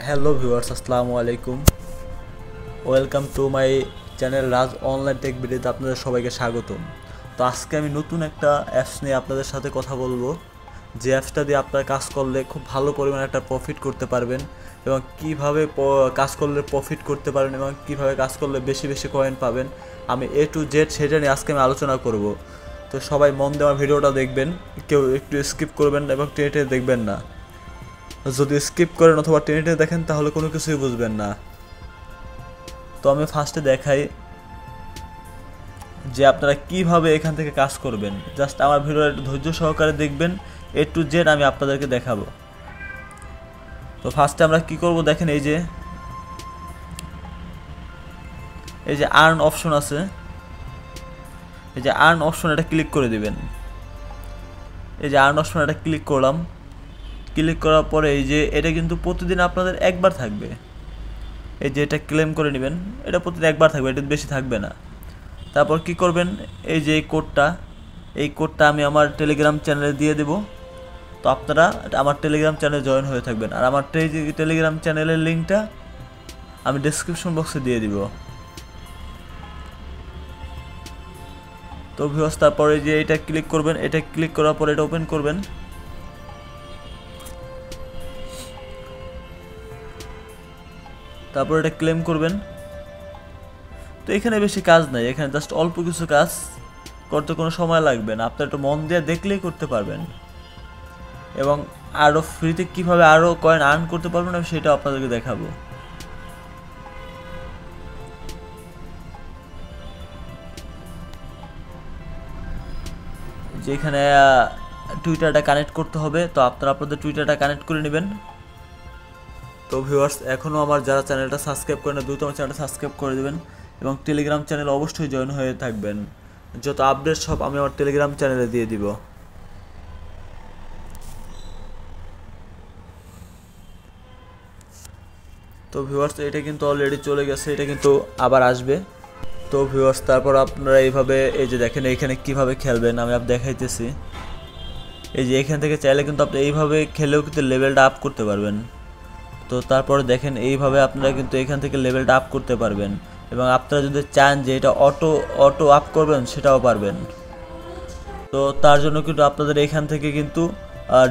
Hello viewers, আসসালামু আলাইকুম। Welcome to my channel Raj online take ভিডিওতে আপনাদের সবাইকে স্বাগতম। তো আজকে আমি নতুন একটা অ্যাপস নিয়ে আপনাদের সাথে কথা বলবো, যে অ্যাপসটা দিয়ে আপনারা কাজ করলে খুব ভালো পরিমাণে একটা প্রফিট করতে পারবেন, এবং কিভাবে কাজ করলে প্রফিট করতে পারবেন এবং কিভাবে কাজ করলে বেশি বেশি কয়েন পাবেন। আমি A to Z সেটা নিয়ে আজকে আমি আলোচনা করব। তো সবাই মন দিয়ে আমার ভিডিওটা দেখবেন, কেউ একটু স্কিপ করবেন এবং টেনে দেখবেন না। যদি স্কিপ করেন অথবা টেনে দেখেন তাহলে কোনো কিছুই বুঝবেন না। তো আমি ফার্স্টে দেখাই যে আপনারা কিভাবে এখান থেকে কাজ করবেন। জাস্ট আমার ভিডিও একটু ধৈর্য সহকারে দেখবেন, A to Z আমি আপনাদেরকে দেখাবো। তো ফার্স্টে আমরা কি করব দেখেন, এই যে আর্ন অপশন আছে, এই যে আর্ন অপশন, এটা ক্লিক করে দিবেন। এই যে আর্ন অপশন, এটা ক্লিক করলাম। ক্লিক করার পরে এই যে এটা কিন্তু প্রতিদিন আপনাদের একবার থাকবে। এই যে এটা ক্লেম করে নেবেন, এটা প্রতিদিন একবার থাকবে, এটা বেশি থাকবে না। তারপর কি করবেন, এই যে এই কোডটা আমি আমার টেলিগ্রাম চ্যানেলে দিয়ে দেব। তো আপনারা আমার টেলিগ্রাম চ্যানেলে জয়েন হয়ে থাকবেন, আর আমার টেলিগ্রাম চ্যানেলের লিঙ্কটা আমি ডেসক্রিপশন বক্সে দিয়ে দিব। তো ভিউয়ার্স, তারপরে যে এটা ক্লিক করবেন, এটা ক্লিক করার পর এটা ওপেন করবেন। তারপর এটা ক্লেম করবেন। তো এখানে বেশি কাজ নাই, এখানে জাস্ট অল্প কিছু কাজ করতে কোনো সময় লাগবে না, আপনার একটু মন দিয়ে দেখলেই করতে পারবেন। এবং আরও ফ্রিতে কীভাবে আরও কয়েন আর্ন করতে পারবেন আমি সেটা আপনাদেরকে দেখাবো। যেখানে টুইটারটা কানেক্ট করতে হবে, তো আপনারা আপনাদের টুইটারটা কানেক্ট করে নেবেন। তো ভিউয়ার্স, এখনও আমার যারা চ্যানেলটা সাবস্ক্রাইব করেন না, দ্রুত আমার চ্যানেলটা সাবস্ক্রাইব করে দেবেন এবং টেলিগ্রাম চ্যানেল অবশ্যই জয়েন হয়ে থাকবেন। যত আপডেট সব আমি আমার টেলিগ্রাম চ্যানেলে দিয়ে দিব। তো ভিউয়ার্স, এটা কিন্তু অলরেডি চলে গেছে, এটা কিন্তু আবার আসবে। তো ভিউয়ার্স, তারপর আপনারা এইভাবে এই যে দেখেন এইখানে কিভাবে খেলবেন আমি দেখাইতেছি। এই যে এখান থেকে চাইলে কিন্তু আপনি এইভাবে খেলেও কিন্তু লেভেলটা আপ করতে পারবেন। তো তারপরে দেখেন এইভাবে আপনারা কিন্তু এখান থেকে লেভেলটা আপ করতে পারবেন, এবং আপনারা যদি চান যে এটা অটো আপ করবেন সেটাও পারবেন। তো তার জন্য কিন্তু আপনাদের এখান থেকে কিন্তু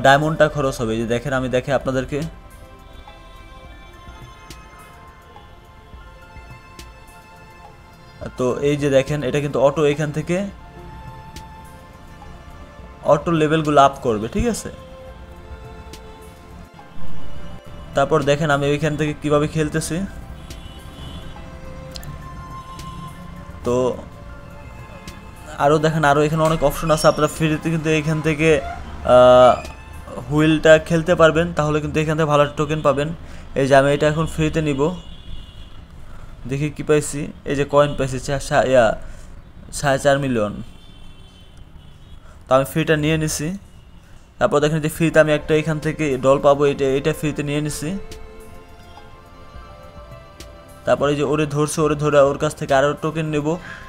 ডায়মন্ডটা খরচ হবে। যে দেখেন আমি দেখে আপনাদেরকে, তো এই যে দেখেন এটা কিন্তু এখান থেকে অটো লেভেলগুলো আপ করবে, ঠিক আছে। তারপর দেখেন আমি ওইখান থেকে কিভাবে খেলতেছি। তো আরও দেখেন, আরও এখানে অনেক অপশন আছে, আপনারা ফ্রিতে কিন্তু এখান থেকে হুইলটা খেলতে পারবেন, তাহলে কিন্তু এখান থেকে ভালো টোকেন পাবেন। এই যে আমি এটা এখন ফ্রিতে নিব, দেখি কি পাইছি। এই যে কয়েন পাইছি 4.5 মিলিয়ন। তো আমি ফ্রিটা নিয়ে নিছি। তারপর দেখেন যে ফ্রিতে আমি একটা এখান থেকে ডল পাবো, এটা ফ্রিতে নিয়ে নিছি। তারপরে যে ওরে ধরে ওর কাছ থেকে আরও টোকেন নেব।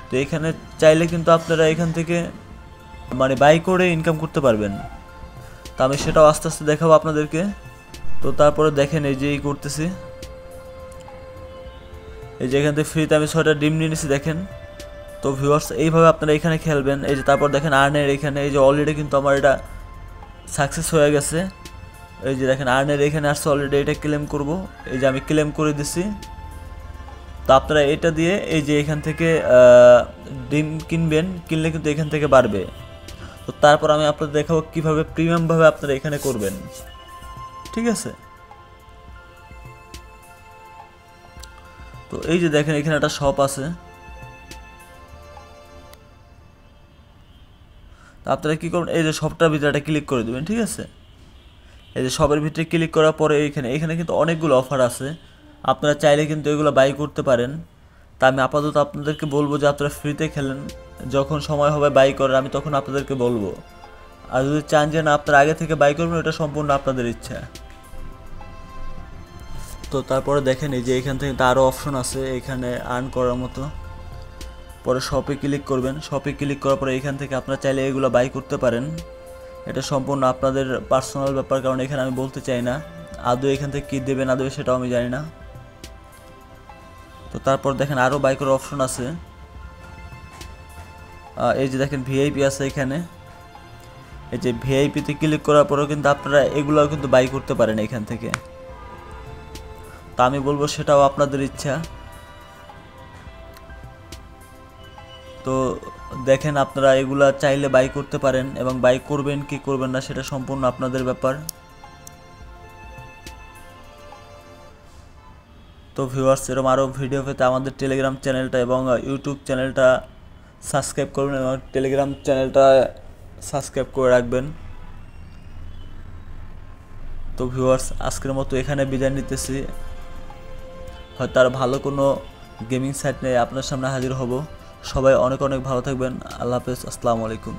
তো এখানে চাইলে কিন্তু আপনারা এখান থেকে মানে বাই করে ইনকাম করতে পারবেন। তো আমি সেটাও আস্তে আস্তে দেখাবো আপনাদেরকে। তো তারপরে দেখেন এই যে করতেছি, এই যে এখান থেকে ফ্রিতে আমি 6টা ডিম নিয়ে নিছি দেখেন। তো ভিউয়ার্স, এইভাবে আপনারা এখানে খেলবেন। এই যে তারপর দেখেন আর্নের এখানে, এই যে অলরেডি কিন্তু আমার এটা সাকসেস হয়ে গেছে। এই যে দেখেন আর্নের এখানে আসছে অলরেডি, এটা ক্লেম করব। এই যে আমি ক্লেম করে দিছি। তো আপনারা এটা দিয়ে এই যে এখান থেকে ডিম কিনলে কিন্তু এখান থেকে বাড়বে। তো তারপর আমি আপনাদের দেখাবো কীভাবে প্রিমিয়ামভাবে আপনারা এখানে করবেন, ঠিক আছে। তো এই যে দেখেন এখানে একটা শপ আছে, তো আপনারা কী করবেন, এই যে শপটার ভিতরে একটা ক্লিক করে দেবেন, ঠিক আছে। এই যে শপের ভিতরে ক্লিক করার পরে এখানে কিন্তু অনেকগুলো অফার আছে, আপনারা চাইলে কিন্তু এগুলো বাই করতে পারেন। তা আমি আপাতত আপনাদেরকে বলবো যে আপনারা ফ্রিতে খেলেন, যখন সময় হবে বাই করার আমি তখন আপনাদেরকে বলবো। আর যদি চান যে না আপনারা আগে থেকে বাই করবেন, এটা সম্পূর্ণ আপনাদের ইচ্ছা। তো তারপরে দেখেন এই যে এখান থেকে আরও অপশন আছে এখানে আর্ন করার মতো। পরে শপে ক্লিক করবেন, শপে ক্লিক করার পরে এখান থেকে আপনারা চাইলে এগুলো বাই করতে পারেন। এটা সম্পূর্ণ আপনাদের পার্সোনাল ব্যাপার, কারণ এখানে আমি বলতে চাই না। আদৌ এখান থেকে কী দেবে না দেবে সেটাও আমি জানি না। তো তারপর দেখেন আরও বাইকের অপশন আছে। এই যে দেখেন ভিআইপি আছে এখানে। এই যে ভিআইপিতে ক্লিক করার পরেও কিন্তু আপনারা এগুলোও কিন্তু বাই করতে পারেন এখান থেকে। তা আমি বলবো সেটাও আপনাদের ইচ্ছা। তো দেখেন আপনারা এগুলা চাইলে বাই করতে পারেন, এবং বাই করবেন কি করবেন না সেটা সম্পূর্ণ আপনাদের ব্যাপার। তো ভিউয়ার্স, এরকম আরও ভিডিও পেতে আমাদের টেলিগ্রাম চ্যানেলটা এবং ইউটিউব চ্যানেলটা সাবস্ক্রাইব করবেন, এবং টেলিগ্রাম চ্যানেলটা সাবস্ক্রাইব করে রাখবেন। তো ভিউয়ার্স, আজকের মতো এখানে বিদায় নিতেছি। হয়তো আর ভালো কোনো গেমিং সাইট নিয়ে আপনার সামনে হাজির হব। সবাই অনেক অনেক ভালো থাকবেন। আল্লাহ হাফেজ, আসসালামু আলাইকুম।